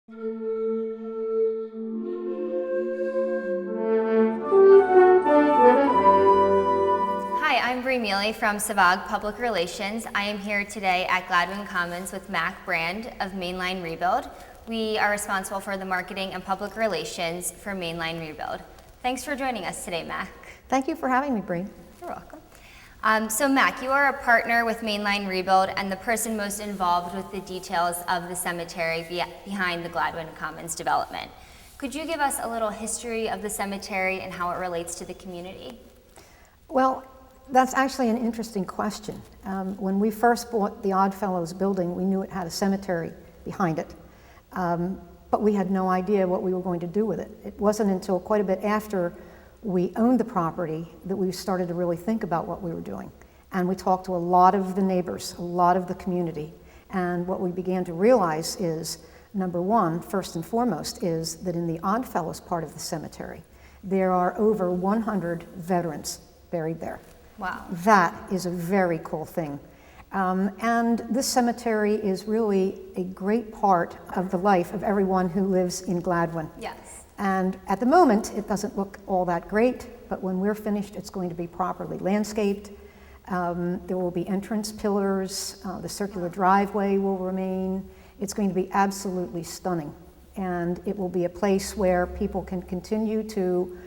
Hi, I'm Mealey from Sevag Public Relations. I am here today at Gladwyne Commons with Mac Brand of Mainline Rebuild. We are responsible for the marketing and public relations for Mainline Rebuild. Thanks for joining us today, Mac. Thank you for having me, Brea. You're welcome. So Mac, you are a partner with Mainline Rebuild and the person most involved with the details of the cemetery behind the Gladwyne Commons development. Could you give us a little history of the cemetery and how it relates to the community? Well, that's actually an interesting question. When we first bought the Oddfellows building, we knew it had a cemetery behind it, but we had no idea what we were going to do with it. It wasn't until quite a bit after we owned the property that we started to really think about what we were doing. And we talked to a lot of the neighbors, a lot of the community. And what we began to realize is, number one, first and foremost, is that in the Oddfellows part of the cemetery, there are over 100 veterans buried there. Wow. That is a very cool thing. And this cemetery is really a great part of the life of everyone who lives in Gladwyne. Yes. And at the moment, it doesn't look all that great, but when we're finished, it's going to be properly landscaped. There will be entrance pillars, the circular driveway will remain. It's going to be absolutely stunning. And it will be a place where people can continue to,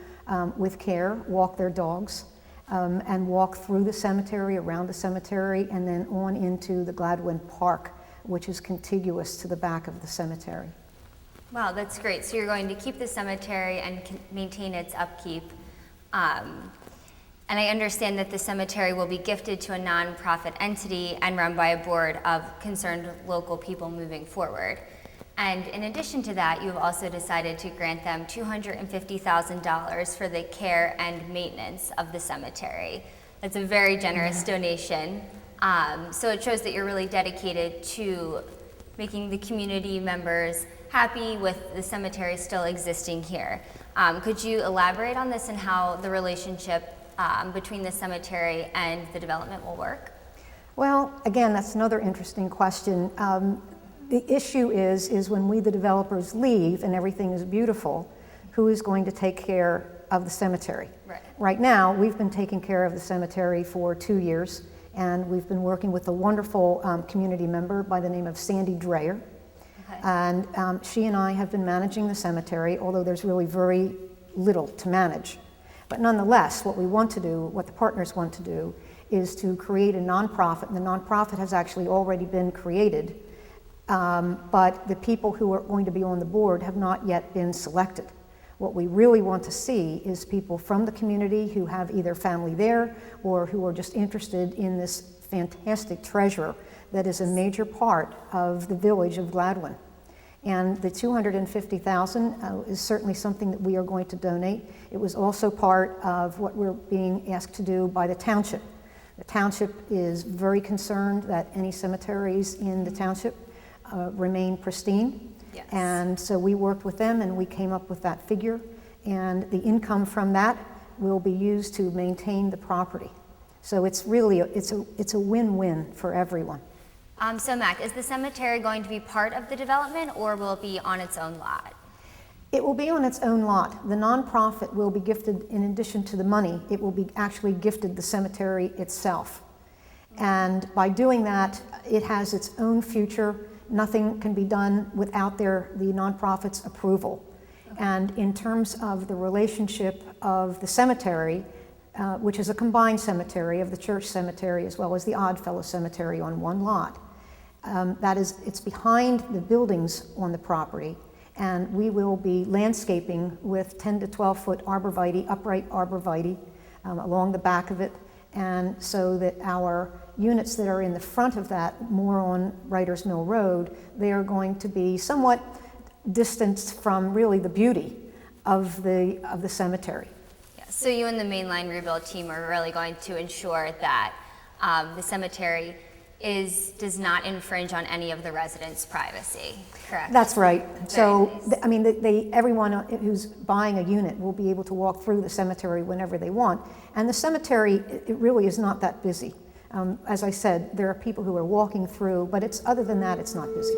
with care, walk their dogs and walk through the cemetery, around the cemetery, and then on into the Gladwyne Park, which is contiguous to the back of the cemetery. Wow, that's great. So you're going to keep the cemetery and maintain its upkeep. And I understand that the cemetery will be gifted to a nonprofit entity and run by a board of concerned local people moving forward. And in addition to that, you've also decided to grant them $250,000 for the care and maintenance of the cemetery. That's a very generous donation. So it shows that you're really dedicated to making the community members happy with the cemetery still existing here. Could you elaborate on this and how the relationship between the cemetery and the development will work? Well, again, that's another interesting question. The issue is when we, the developers, leave and everything is beautiful, who is going to take care of the cemetery? Right. Right now, we've been taking care of the cemetery for 2 years, and we've been working with a wonderful community member by the name of Sandy Dreyer. Okay. And she and I have been managing the cemetery, although there's really very little to manage. But nonetheless, what we want to do, what the partners want to do, is to create a nonprofit. And the nonprofit has actually already been created, but the people who are going to be on the board have not yet been selected. What we really want to see is people from the community who have either family there or who are just interested in this fantastic treasure that is a major part of the village of Gladwyne. And the $250,000 is certainly something that we are going to donate. It was also part of what we're being asked to do by the township. The township is very concerned that any cemeteries in the township remain pristine. Yes. And so we worked with them and we came up with that figure, and the income from that will be used to maintain the property. So it's really, it's a win-win for everyone. So Mac, is the cemetery going to be part of the development or will it be on its own lot? It will be on its own lot. The nonprofit will be gifted, in addition to the money, it will be actually gifted the cemetery itself. And by doing that, it has its own future. Nothing can be done without the nonprofit's approval. Okay. And in terms of the relationship of the cemetery, which is a combined cemetery of the church cemetery as well as the Oddfellows cemetery on one lot, it's behind the buildings on the property, and we will be landscaping with 10 to 12 foot arborvitae, upright arborvitae, along the back of it, and so that our units that are in the front of that, more on Writers Mill Road, they are going to be somewhat distanced from really the beauty of the cemetery. Yeah, so you and the Mainline Rebuild team are really going to ensure that the cemetery does not infringe on any of the residents' privacy, correct? That's right. So, nice. I mean, everyone who's buying a unit will be able to walk through the cemetery whenever they want. And the cemetery, it really is not that busy. As I said, there are people who are walking through, but other than that, it's not busy.